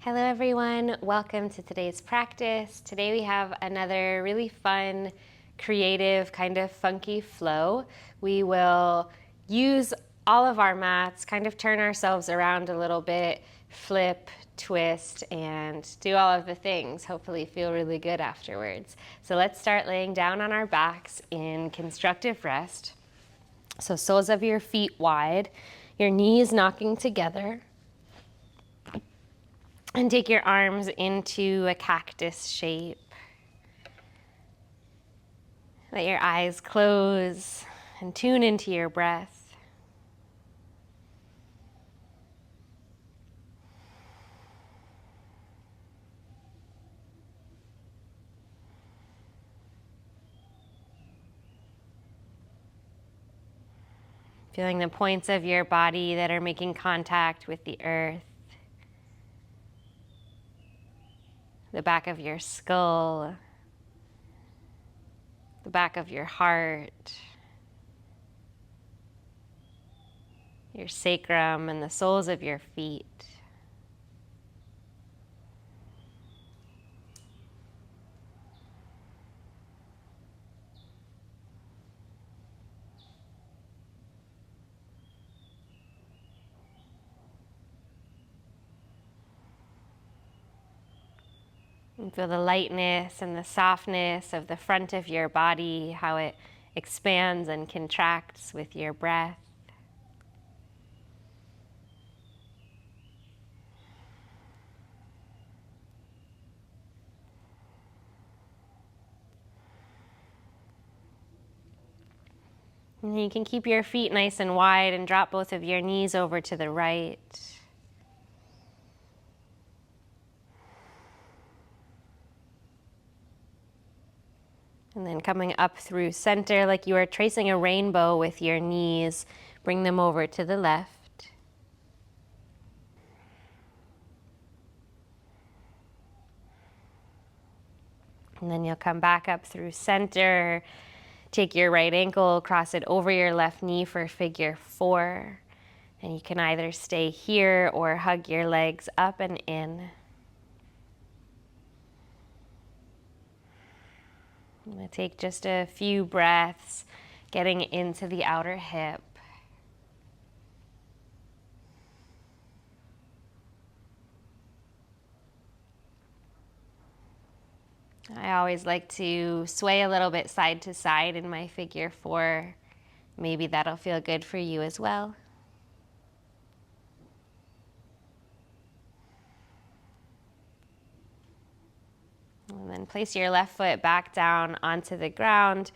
Hello everyone, welcome to today's practice. Today we have another really fun, creative, kind of funky flow. We will use all of our mats, kind of turn ourselves around a little bit, flip, twist, and do all of the things. Hopefully feel really good afterwards. So let's start laying down on our backs in constructive rest. So soles of your feet wide, your knees knocking together. And take your arms into a cactus shape. Let your eyes close and tune into your breath. Feeling the points of your body that are making contact with the earth. The back of your skull. The back of your heart. Your sacrum and the soles of your feet. And feel the lightness and the softness of the front of your body, how it expands and contracts with your breath. And you can keep your feet nice and wide and drop both of your knees over to the right. And then coming up through center like you are tracing a rainbow with your knees, bring them over to the left. And then you'll come back up through center. Take your right ankle, cross it over your left knee for figure 4. And you can either stay here or hug your legs up and in. I'm going to take just a few breaths, getting into the outer hip. I always like to sway a little bit side to side in my figure 4. Maybe that'll feel good for you as well. And then place your left foot back down onto the ground.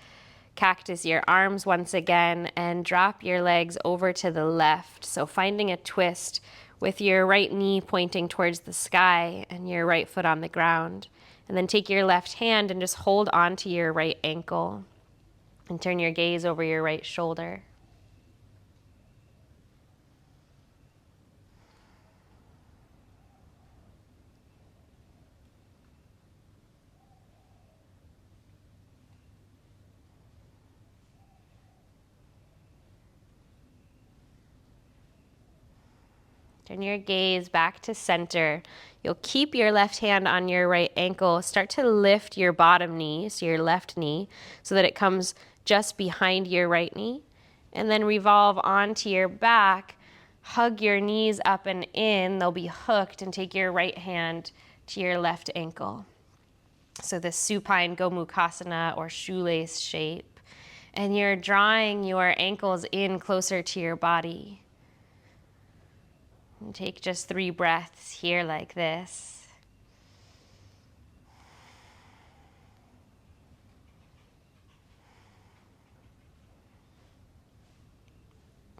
Cactus your arms once again and drop your legs over to the left. So finding a twist with your right knee pointing towards the sky and your right foot on the ground. And then take your left hand and just hold on to your right ankle and turn your gaze over your right shoulder. Turn your gaze back to center. You'll keep your left hand on your right ankle. Start to lift your bottom knee, so your left knee, so that it comes just behind your right knee. And then revolve onto your back. Hug your knees up and in. They'll be hooked, and take your right hand to your left ankle. So this supine Gomukhasana or shoelace shape. And you're drawing your ankles in closer to your body. And take just 3 breaths here like this.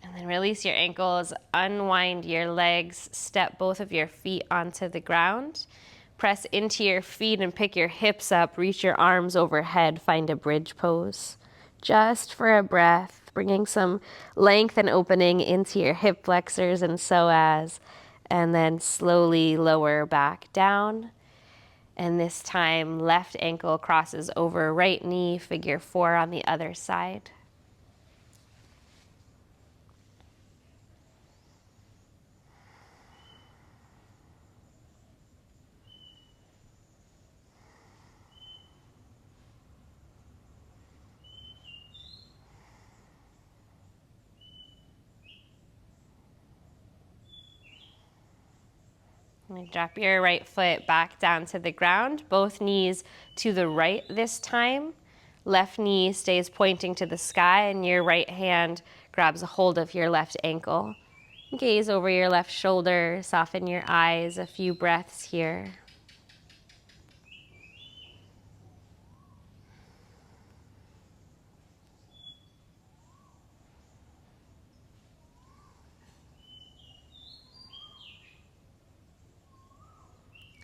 And then release your ankles, unwind your legs, step both of your feet onto the ground. Press into your feet and pick your hips up, reach your arms overhead, find a bridge pose. Just for a breath, bringing some length and opening into your hip flexors and psoas. And then slowly lower back down. And this time, left ankle crosses over right knee, figure 4 on the other side. Drop your right foot back down to the ground, both knees to the right this time. Left knee stays pointing to the sky and your right hand grabs a hold of your left ankle. Gaze over your left shoulder, soften your eyes, a few breaths here.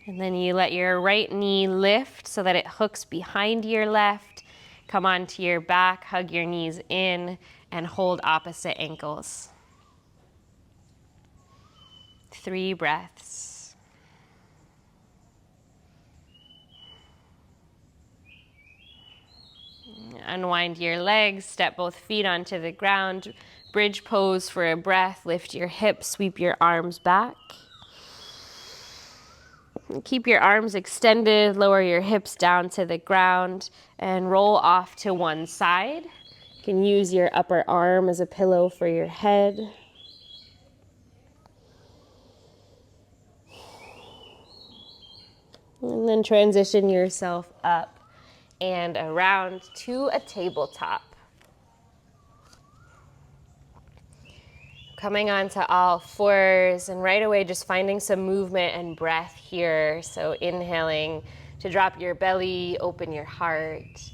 And then you let your right knee lift so that it hooks behind your left. Come onto your back, hug your knees in, and hold opposite ankles. 3 breaths. Unwind your legs, step both feet onto the ground. Bridge pose for a breath. Lift your hips, sweep your arms back. Keep your arms extended, lower your hips down to the ground, and roll off to one side. You can use your upper arm as a pillow for your head. And then transition yourself up and around to a tabletop. Coming onto all fours, and right away just finding some movement and breath here. So inhaling to drop your belly, open your heart.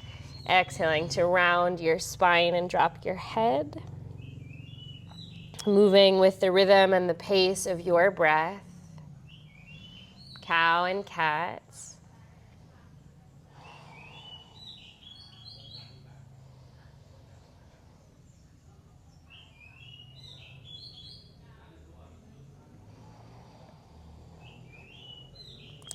Exhaling to round your spine and drop your head. Moving with the rhythm and the pace of your breath. Cow and cats.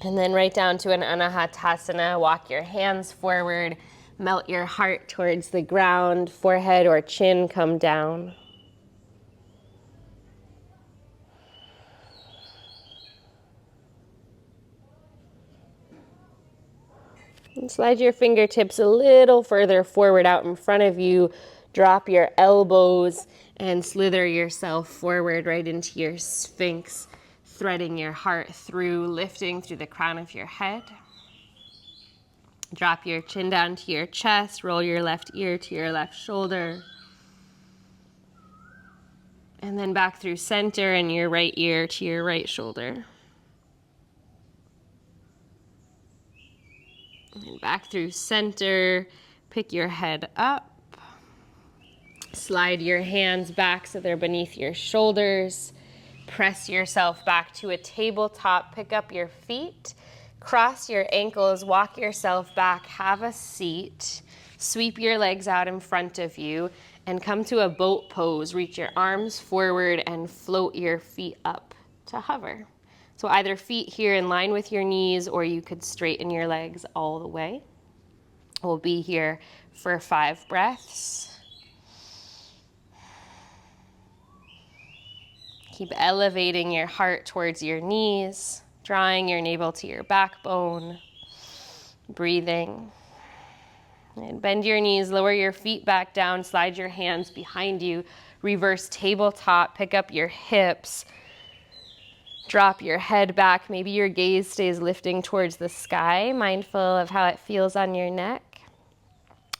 And then right down to an Anahatasana. Walk your hands forward, melt your heart towards the ground, forehead or chin come down. And slide your fingertips a little further forward out in front of you. Drop your elbows and slither yourself forward right into your Sphinx, threading your heart through, lifting through the crown of your head. Drop your chin down to your chest, roll your left ear to your left shoulder. And then back through center and your right ear to your right shoulder. And back through center, pick your head up. Slide your hands back so they're beneath your shoulders. Press yourself back to a tabletop. Pick up your feet. Cross your ankles. Walk yourself back. Have a seat. Sweep your legs out in front of you and come to a boat pose. Reach your arms forward and float your feet up to hover. So either feet here in line with your knees, or you could straighten your legs all the way. We'll be here for 5 breaths. Keep elevating your heart towards your knees, drawing your navel to your backbone, breathing. And bend your knees, lower your feet back down, slide your hands behind you, reverse tabletop, pick up your hips, drop your head back. Maybe your gaze stays lifting towards the sky, mindful of how it feels on your neck.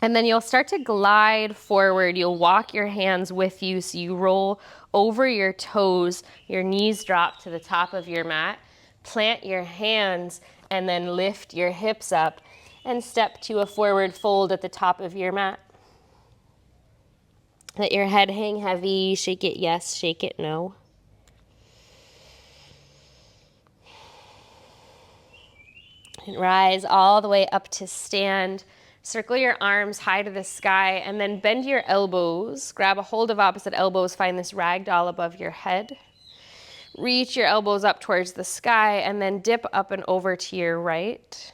And then you'll start to glide forward. You'll walk your hands with you, so you roll over your toes, your knees drop to the top of your mat. Plant your hands and then lift your hips up and step to a forward fold at the top of your mat. Let your head hang heavy. Shake it yes, shake it no. And rise all the way up to stand. Circle your arms high to the sky and then bend your elbows. Grab a hold of opposite elbows. Find this ragdoll above your head. Reach your elbows up towards the sky and then dip up and over to your right.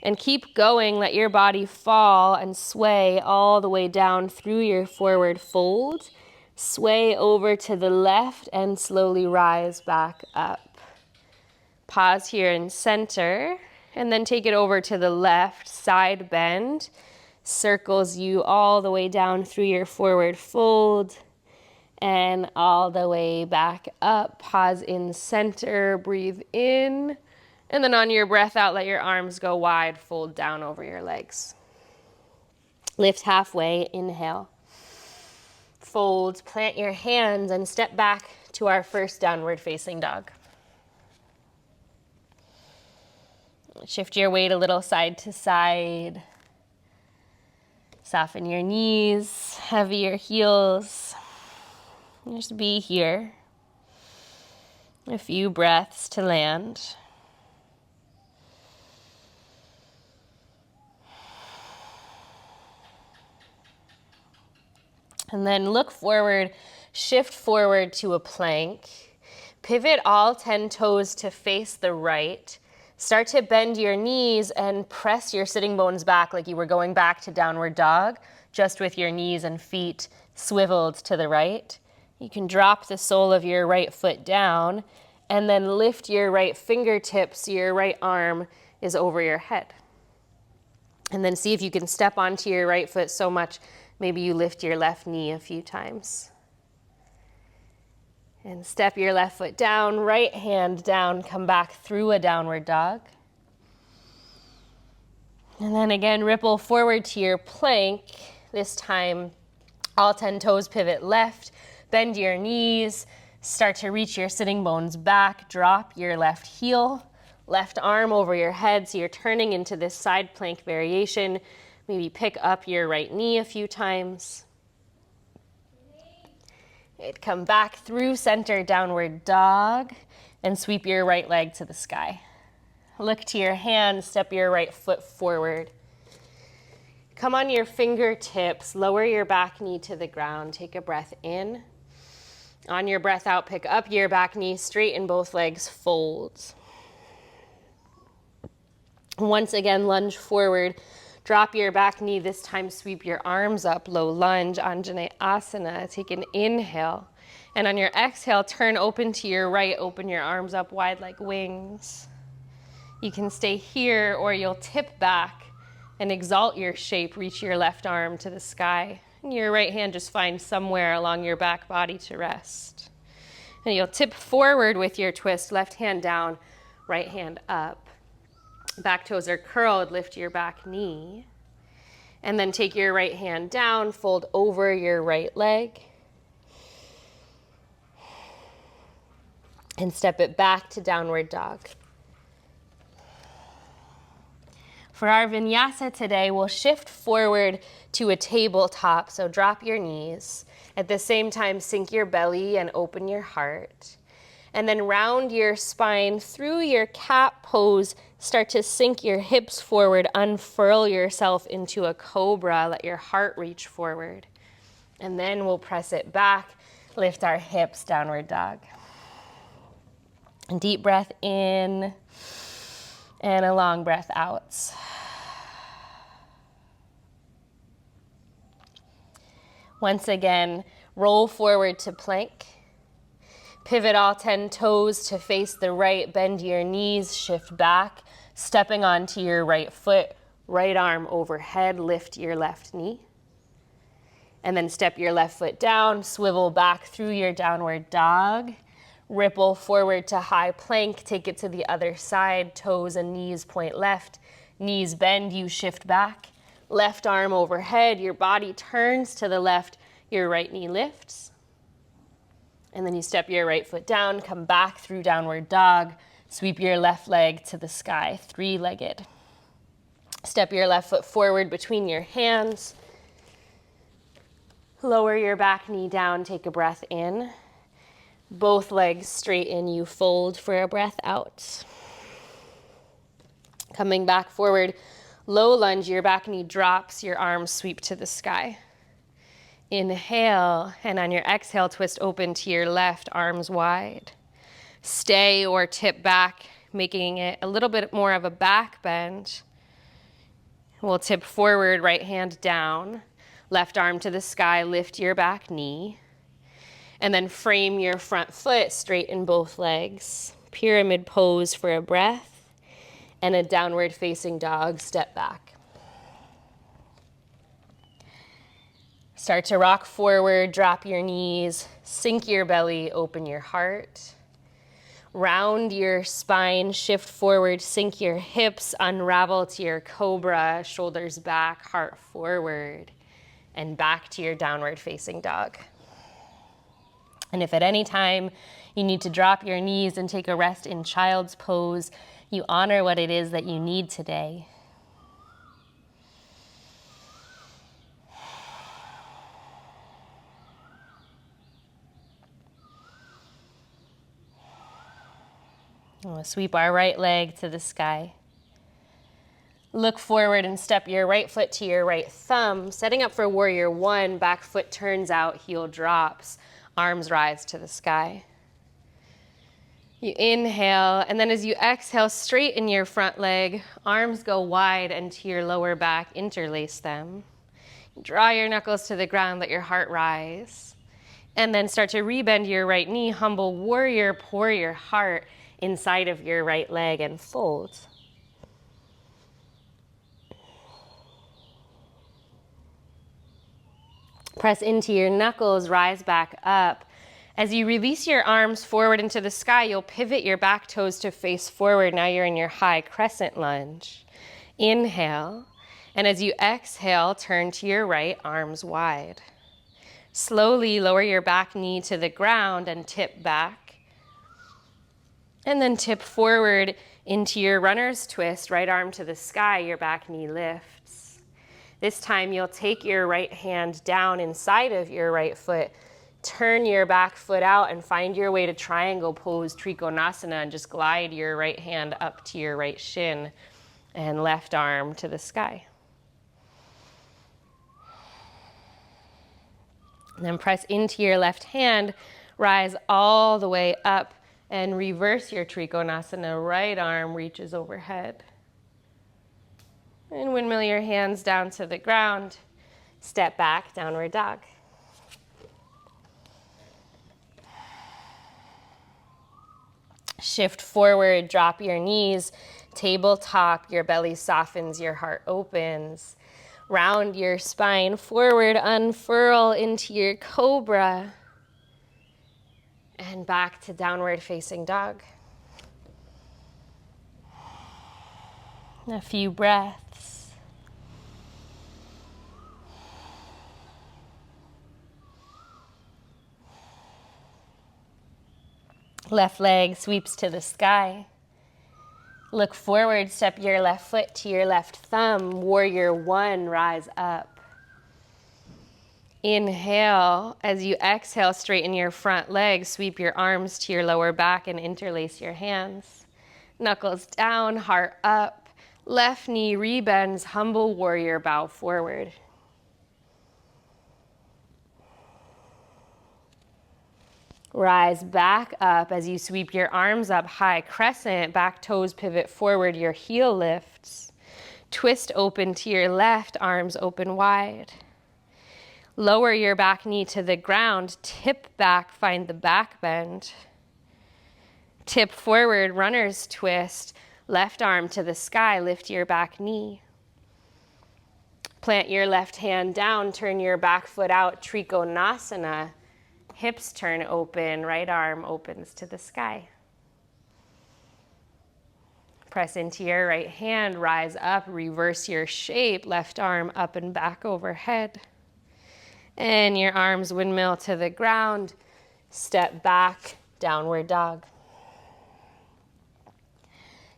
And keep going. Let your body fall and sway all the way down through your forward fold. Sway over to the left and slowly rise back up. Pause here in center. And then take it over to the left, side bend, circles you all the way down through your forward fold, And all the way back up. Pause in center, breathe in. And then on your breath out, let your arms go wide, fold down over your legs. Lift halfway, inhale. Fold, plant your hands, and step back to our first downward facing dog. Shift your weight a little side to side. Soften your knees, heavy your heels. Just be here. A few breaths to land. And then look forward, shift forward to a plank. Pivot all 10 toes to face the right. Start to bend your knees and press your sitting bones back like you were going back to downward dog, just with your knees and feet swiveled to the right. You can drop the sole of your right foot down and then lift your right fingertips so your right arm is over your head. And then see if you can step onto your right foot so much, maybe you lift your left knee a few times. And step your left foot down, right hand down, come back through a downward dog. And then again, ripple forward to your plank. This time, all 10 toes pivot left, bend your knees, start to reach your sitting bones back, drop your left heel, left arm over your head, so you're turning into this side plank variation. Maybe pick up your right knee a few times. Come back through center, downward dog, and sweep your right leg to the sky. Look to your hands, step your right foot forward. Come on your fingertips, lower your back knee to the ground. Take a breath in. On your breath out, pick up your back knee, straighten both legs, fold. Once again, lunge forward. Drop your back knee, this time sweep your arms up, low lunge, Anjaneyasana. Take an inhale. And on your exhale, turn open to your right, open your arms up wide like wings. You can stay here or you'll tip back and exalt your shape, reach your left arm to the sky. And your right hand just find somewhere along your back body to rest. And you'll tip forward with your twist, left hand down, right hand up. Back toes are curled, lift your back knee. And then take your right hand down, fold over your right leg. And step it back to downward dog. For our vinyasa today, we'll shift forward to a tabletop, so drop your knees. At the same time, sink your belly and open your heart. And then round your spine through your cat pose. Start to sink your hips forward, unfurl yourself into a cobra, let your heart reach forward. And then we'll press it back, lift our hips, downward dog. And deep breath in, and a long breath out. Once again, roll forward to plank. Pivot all 10 toes to face the right, bend your knees, shift back, stepping onto your right foot, right arm overhead, lift your left knee. And then step your left foot down, swivel back through your downward dog, ripple forward to high plank, take it to the other side, toes and knees point left, knees bend, you shift back, left arm overhead, your body turns to the left, your right knee lifts. And then you step your right foot down, come back through downward dog, sweep your left leg to the sky, three-legged. Step your left foot forward between your hands. Lower your back knee down, take a breath in. Both legs straighten, you fold for a breath out. Coming back forward, low lunge, your back knee drops, your arms sweep to the sky. Inhale, and on your exhale, twist open to your left, arms wide. Stay or tip back, making it a little bit more of a back bend. We'll tip forward, right hand down, left arm to the sky, lift your back knee. And then frame your front foot, straighten both legs. Pyramid pose for a breath, and a downward facing dog, step back. Start to rock forward, drop your knees, sink your belly, open your heart. Round your spine, shift forward, sink your hips, unravel to your cobra, shoulders back, heart forward, and back to your downward facing dog. And if at any time you need to drop your knees and take a rest in child's pose, you honor what it is that you need today. We'll sweep our right leg to the sky. Look forward and step your right foot to your right thumb. Setting up for warrior one, back foot turns out, heel drops, arms rise to the sky. You inhale, and then as you exhale, straighten your front leg, arms go wide and to your lower back, interlace them. Draw your knuckles to the ground, let your heart rise. And then start to rebend your right knee, humble warrior, pour your heart inside of your right leg and fold. Press into your knuckles, rise back up. As you release your arms forward into the sky, you'll pivot your back toes to face forward. Now you're in your high crescent lunge. Inhale, and as you exhale, turn to your right, arms wide. Slowly lower your back knee to the ground and tip back. And then tip forward into your runner's twist, right arm to the sky, your back knee lifts. This time you'll take your right hand down inside of your right foot, turn your back foot out and find your way to triangle pose, Trikonasana, and just glide your right hand up to your right shin and left arm to the sky. And then press into your left hand, rise all the way up and reverse your Trikonasana. Right arm reaches overhead. And windmill your hands down to the ground. Step back, downward dog. Shift forward, drop your knees, tabletop, your belly softens, your heart opens. Round your spine forward, unfurl into your cobra. And back to downward facing dog. A few breaths. Left leg sweeps to the sky. Look forward, step your left foot to your left thumb. Warrior one, rise up. Inhale. As you exhale, straighten your front leg, sweep your arms to your lower back and interlace your hands. Knuckles down, heart up. Left knee rebends, humble warrior, bow forward. Rise back up as you sweep your arms up high, crescent, back toes pivot forward, your heel lifts. Twist open to your left, arms open wide. Lower your back knee to the ground, tip back, find the back bend. Tip forward, runner's twist, left arm to the sky, lift your back knee. Plant your left hand down, turn your back foot out, Trikonasana. Hips turn open, right arm opens to the sky. Press into your right hand, rise up, reverse your shape, left arm up and back overhead. And your arms windmill to the ground, step back, downward dog.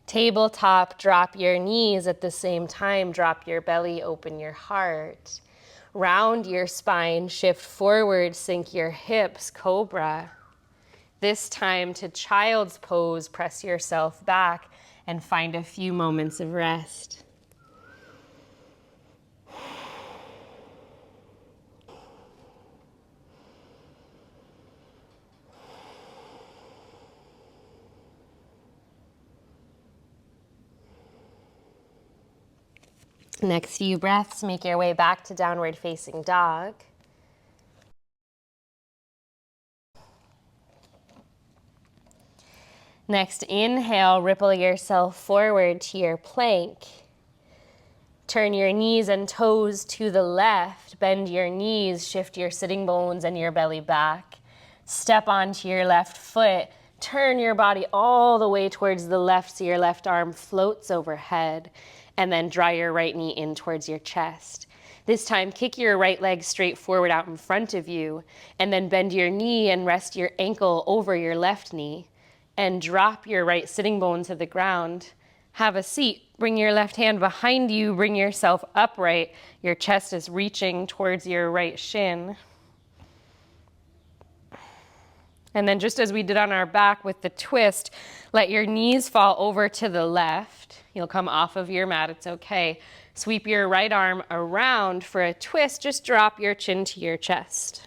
Tabletop, drop your knees at the same time, drop your belly, open your heart. Round your spine, shift forward, sink your hips, cobra. This time to child's pose, press yourself back and find a few moments of rest. Next few breaths, make your way back to downward facing dog. Next, inhale, ripple yourself forward to your plank. Turn your knees and toes to the left. Bend your knees, shift your sitting bones and your belly back. Step onto your left foot. Turn your body all the way towards the left so your left arm floats overhead. And then draw your right knee in towards your chest. This time, kick your right leg straight forward out in front of you, and then bend your knee and rest your ankle over your left knee, and drop your right sitting bone to the ground. Have a seat. Bring your left hand behind you. Bring yourself upright. Your chest is reaching towards your right shin. And then just as we did on our back with the twist, let your knees fall over to the left. You'll come off of your mat, it's okay. Sweep your right arm around for a twist. Just drop your chin to your chest.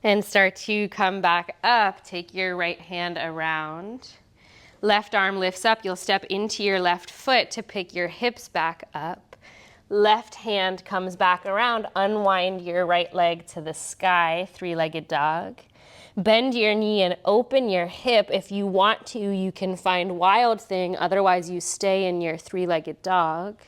And start to come back up. Take your right hand around. Left arm lifts up. You'll step into your left foot to pick your hips back up. Left hand comes back around. Unwind your right leg to the sky, three-legged dog. Bend your knee and open your hip. If you want to, you can find Wild Thing. Otherwise, you stay in your three-legged dog.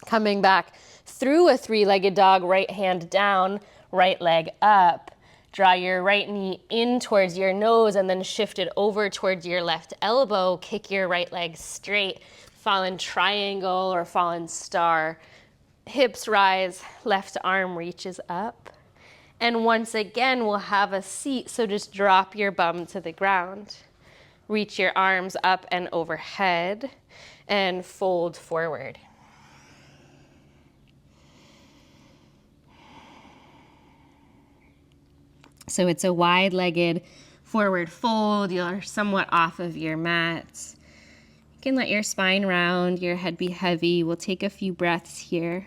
Coming back through a three-legged dog, right hand down, right leg up. Draw your right knee in towards your nose and then shift it over towards your left elbow. Kick your right leg straight. Fallen triangle or fallen star. Hips rise, left arm reaches up. And once again, we'll have a seat, so just drop your bum to the ground. Reach your arms up and overhead and fold forward. So it's a wide-legged forward fold. You're somewhat off of your mat. You can let your spine round, your head be heavy. We'll take a few breaths here.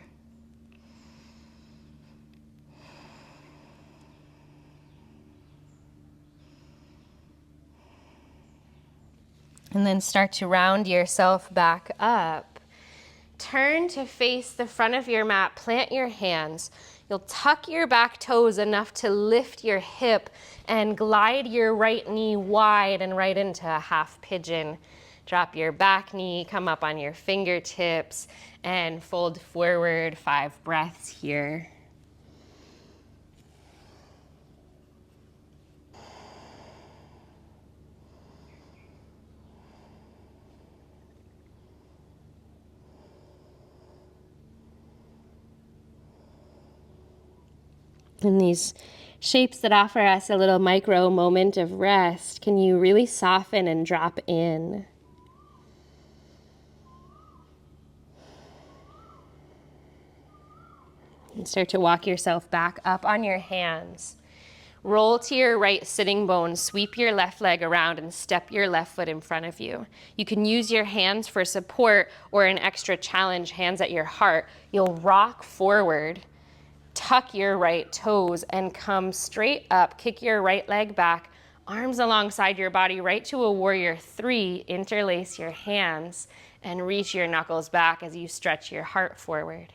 And then start to round yourself back up. Turn to face the front of your mat. Plant your hands. You'll tuck your back toes enough to lift your hip and glide your right knee wide and right into a half pigeon. Drop your back knee, come up on your fingertips, and fold forward. 5 breaths here. And these shapes that offer us a little micro moment of rest, can you really soften and drop in? And start to walk yourself back up on your hands. Roll to your right sitting bone, sweep your left leg around and step your left foot in front of you. You can use your hands for support or an extra challenge, hands at your heart. You'll rock forward. Tuck your right toes and come straight up. Kick your right leg back, arms alongside your body, right to a warrior 3. Interlace your hands and reach your knuckles back as you stretch your heart forward.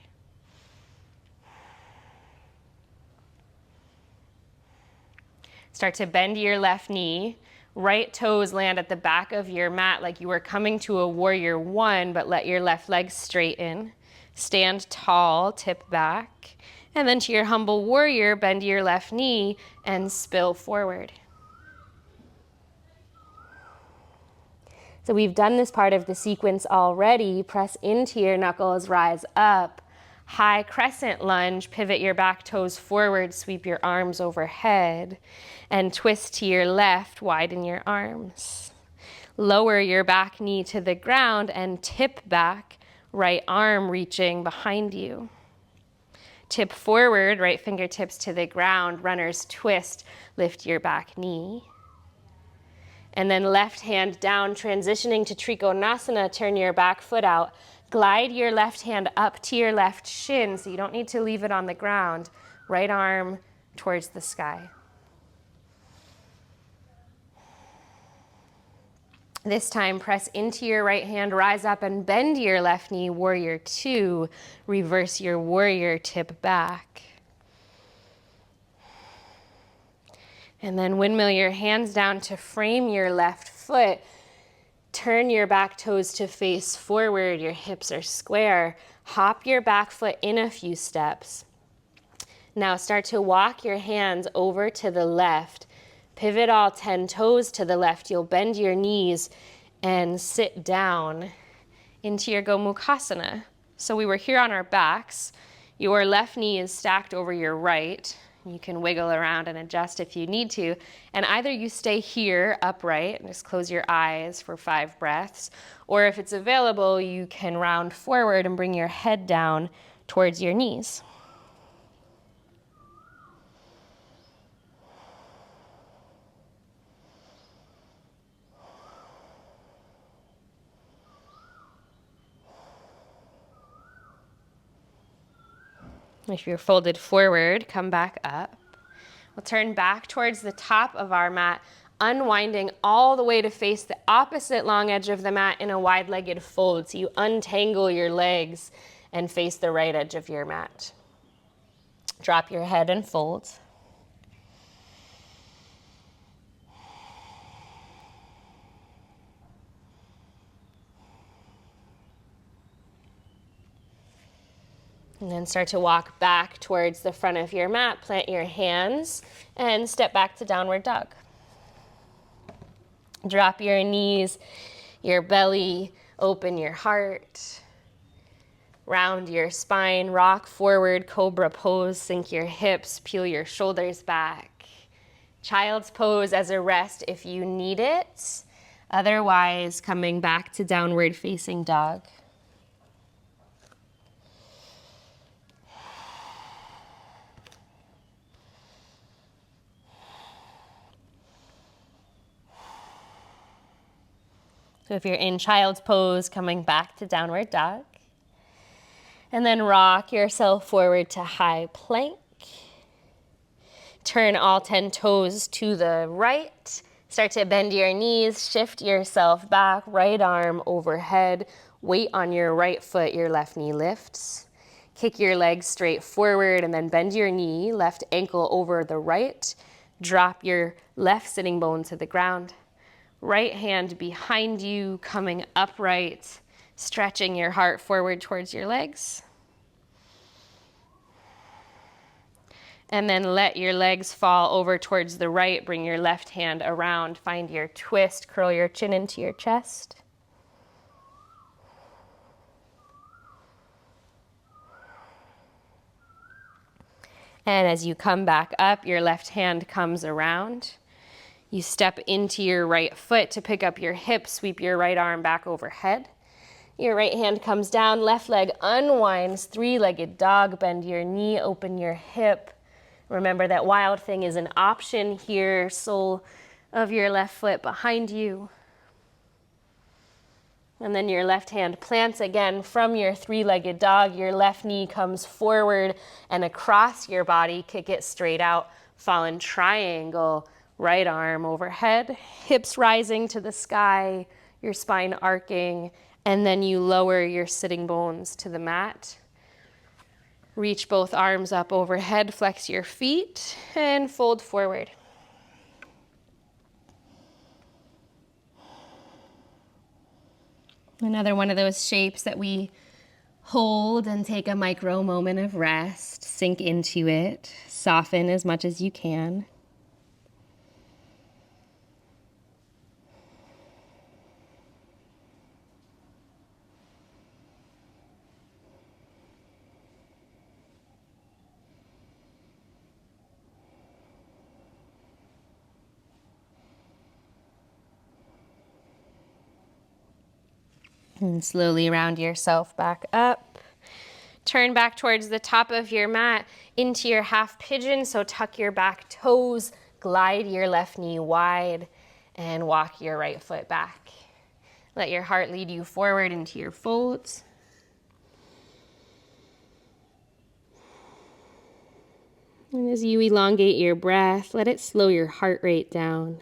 Start to bend your left knee. Right toes land at the back of your mat like you were coming to a warrior 1, but let your left leg straighten. Stand tall, tip back. And then to your humble warrior, bend your left knee and spill forward. So we've done this part of the sequence already. Press into your knuckles, rise up. High crescent lunge, pivot your back toes forward, sweep your arms overhead, and twist to your left, widen your arms. Lower your back knee to the ground and tip back, right arm reaching behind you. Tip forward, right fingertips to the ground, runner's twist, lift your back knee. And then left hand down, transitioning to Trikonasana, turn your back foot out. Glide your left hand up to your left shin, so you don't need to leave it on the ground. Right arm towards the sky. This time, press into your right hand, rise up and bend your left knee, warrior 2. Reverse your warrior, tip back. And then windmill your hands down to frame your left foot. Turn your back toes to face forward. Your hips are square. Hop your back foot in a few steps. Now start to walk your hands over to the left. Pivot all 10 toes to the left. You'll bend your knees and sit down into your Gomukhasana. So we were here on our backs. Your left knee is stacked over your right. You can wiggle around and adjust if you need to. And either you stay here upright and just close your eyes for 5 breaths, or if it's available, you can round forward and bring your head down towards your knees. If you're folded forward, come back up. We'll turn back towards the top of our mat, unwinding all the way to face the opposite long edge of the mat in a wide-legged fold. So you untangle your legs and face the right edge of your mat. Drop your head and fold. And then start to walk back towards the front of your mat, plant your hands, and step back to downward dog. Drop your knees, your belly, open your heart. Round your spine, rock forward, cobra pose, sink your hips, peel your shoulders back. Child's pose as a rest if you need it. Otherwise, coming back to downward facing dog. So if you're in child's pose, coming back to downward dog. And then rock yourself forward to high plank. Turn all 10 toes to the right. Start to bend your knees, shift yourself back, right arm overhead. Weight on your right foot, your left knee lifts. Kick your legs straight forward and then bend your knee, left ankle over the right. Drop your left sitting bone to the ground. Right hand behind you, coming upright, stretching your heart forward towards your legs. And then let your legs fall over towards the right. Bring your left hand around. Find your twist. Curl your chin into your chest. And as you come back up, your left hand comes around. You step into your right foot to pick up your hip, sweep your right arm back overhead. Your right hand comes down, left leg unwinds, 3-legged dog, bend your knee, open your hip. Remember that wild thing is an option here, sole of your left foot behind you. And then your left hand plants again from your 3-legged dog. Your left knee comes forward and across your body, kick it straight out, fallen triangle. Right arm overhead, hips rising to the sky, your spine arcing, and then you lower your sitting bones to the mat. Reach both arms up overhead, flex your feet, and fold forward. Another one of those shapes that we hold and take a micro moment of rest, sink into it, soften as much as you can. And slowly round yourself back up. Turn back towards the top of your mat into your half pigeon. So tuck your back toes, glide your left knee wide, and walk your right foot back. Let your heart lead you forward into your folds. And as you elongate your breath, let it slow your heart rate down.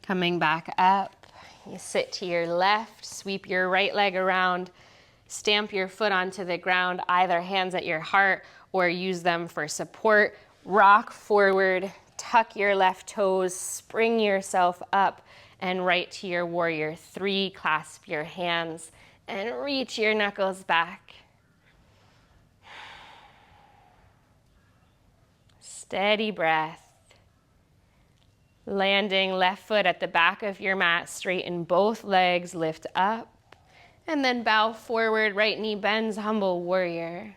Coming back up, you sit to your left, sweep your right leg around, stamp your foot onto the ground, either hands at your heart or use them for support. Rock forward, tuck your left toes, spring yourself up, and right to your warrior three. Clasp your hands and reach your knuckles back. Steady breath. Landing left foot at the back of your mat, straighten both legs, lift up, and then bow forward, right knee bends, humble warrior.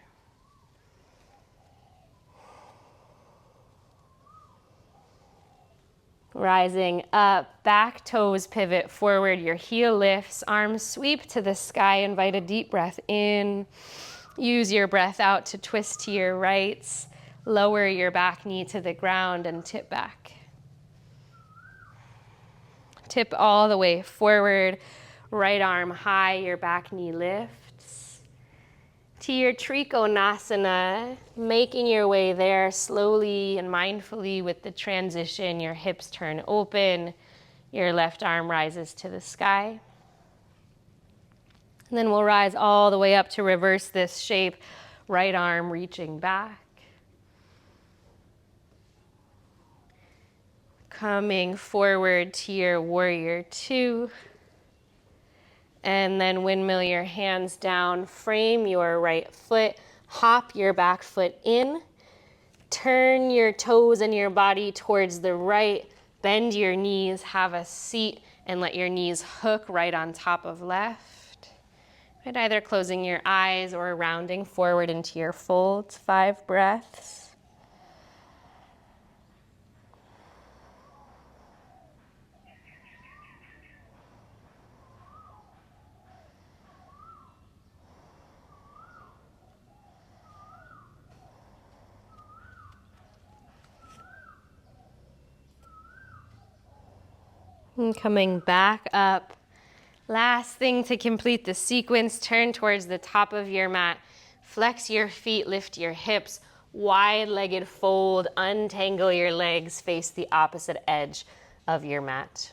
Rising up, back toes pivot forward, your heel lifts, arms sweep to the sky, invite a deep breath in. Use your breath out to twist to your rights, lower your back knee to the ground and tip back. Tip all the way forward, right arm high, your back knee lifts. To your Trikonasana, making your way there slowly and mindfully with the transition. Your hips turn open, your left arm rises to the sky. And then we'll rise all the way up to reverse this shape, right arm reaching back. Coming forward to your warrior two. And then windmill your hands down, frame your right foot, hop your back foot in, turn your toes and your body towards the right, bend your knees, have a seat, and let your knees hook right on top of left. Right, either closing your eyes or rounding forward into your folds, 5 breaths. And coming back up. Last thing to complete the sequence, turn towards the top of your mat. Flex your feet, lift your hips, wide-legged fold, untangle your legs, face the opposite edge of your mat.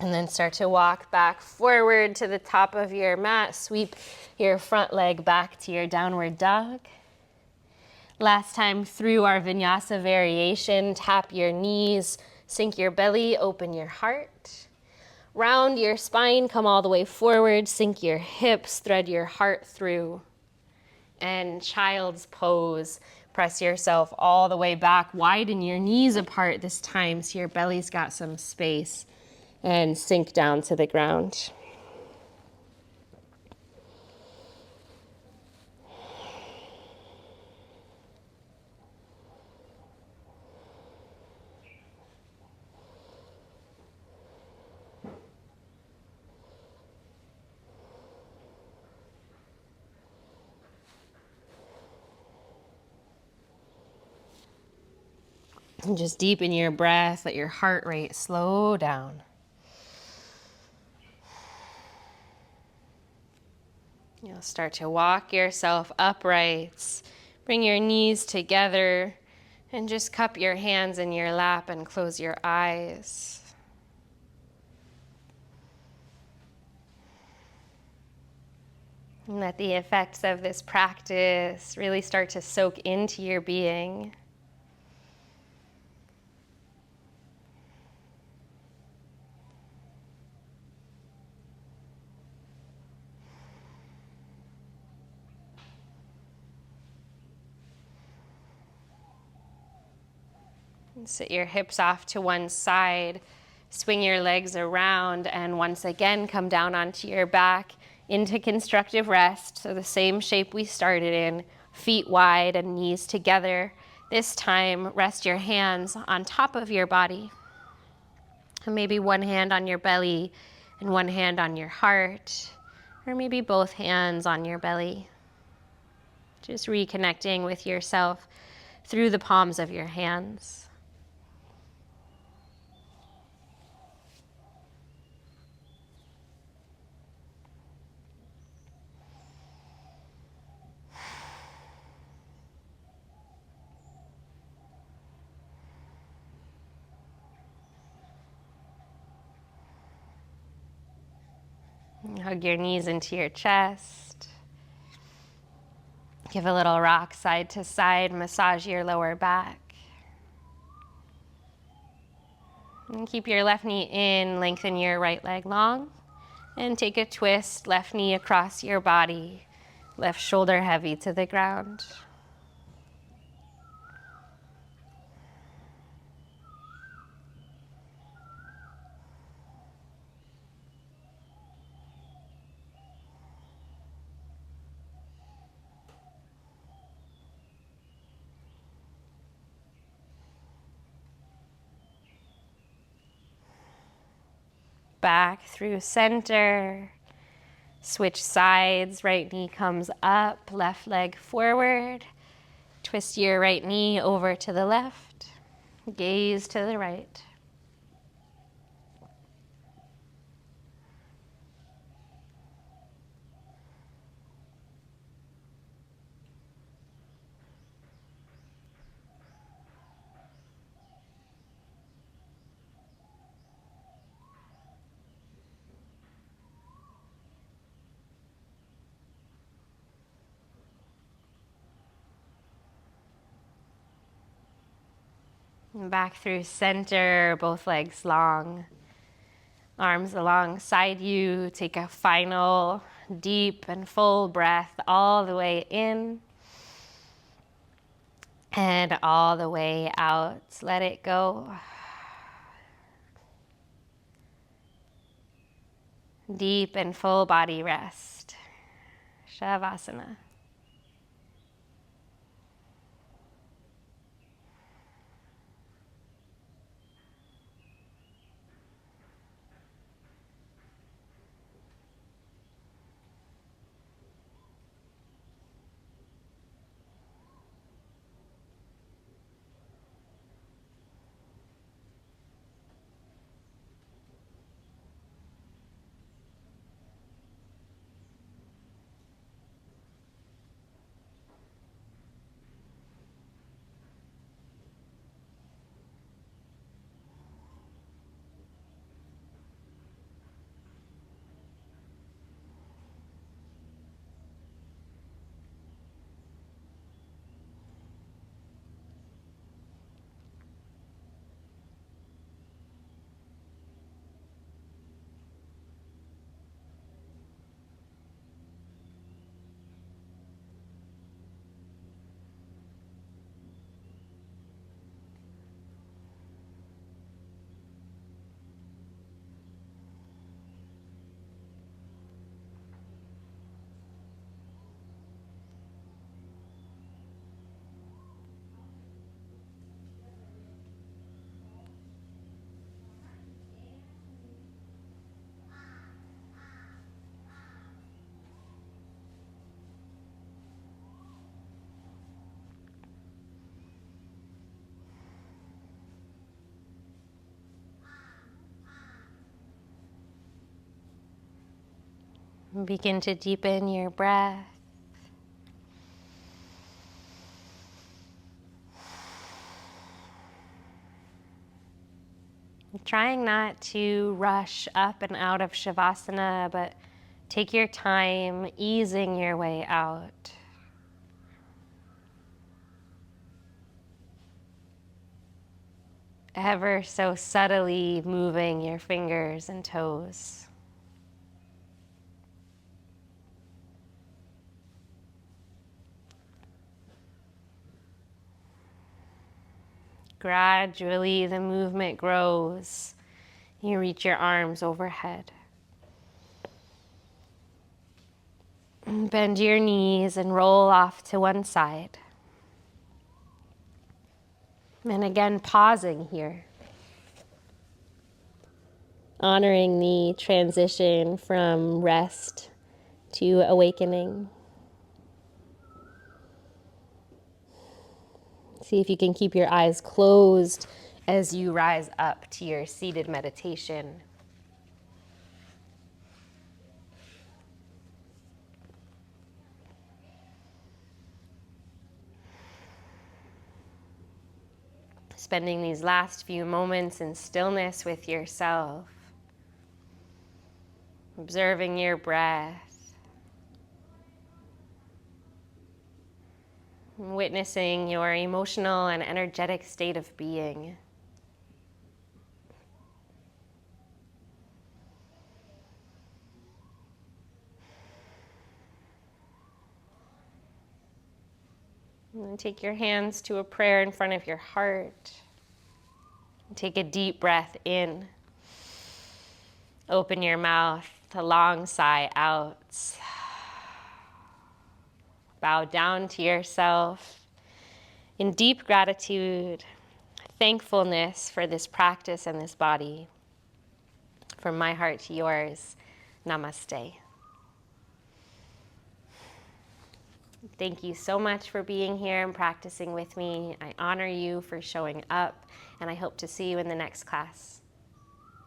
And then start to walk back forward to the top of your mat. Sweep your front leg back to your downward dog. Last time through our Vinyasa variation, tap your knees, sink your belly, open your heart. Round your spine, come all the way forward, sink your hips, thread your heart through. And child's pose. Press yourself all the way back, widen your knees apart this time so your belly's got some space. And sink down to the ground. And just deepen your breath, let your heart rate slow down. You'll start to walk yourself upright. Bring your knees together and just cup your hands in your lap and close your eyes. And let the effects of this practice really start to soak into your being. Sit your hips off to one side, swing your legs around, and once again come down onto your back into constructive rest. So the same shape we started in, feet wide and knees together. This time, rest your hands on top of your body. And maybe one hand on your belly and one hand on your heart, or maybe both hands on your belly. Just reconnecting with yourself through the palms of your hands. Hug your knees into your chest. Give a little rock side to side, massage your lower back. And keep your left knee in, lengthen your right leg long. And take a twist, left knee across your body, left shoulder heavy to the ground. Back through center. Switch sides, right knee comes up, left leg forward. Twist your right knee over to the left. Gaze to the right. And back through center, both legs long. Arms alongside you. Take a final deep and full breath all the way in and all the way out. Let it go. Deep and full body rest. Shavasana. Begin to deepen your breath. Trying not to rush up and out of Shavasana, but take your time easing your way out. Ever so subtly moving your fingers and toes. Gradually, the movement grows. You reach your arms overhead. Bend your knees and roll off to one side. And again, pausing here. Honoring the transition from rest to awakening. See if you can keep your eyes closed as you rise up to your seated meditation. Spending these last few moments in stillness with yourself. Observing your breath. Witnessing your emotional and energetic state of being. And then take your hands to a prayer in front of your heart. Take a deep breath in. Open your mouth, a long sigh out. Bow down to yourself in deep gratitude, thankfulness for this practice and this body. From my heart to yours, namaste. Thank you so much for being here and practicing with me. I honor you for showing up, and I hope to see you in the next class.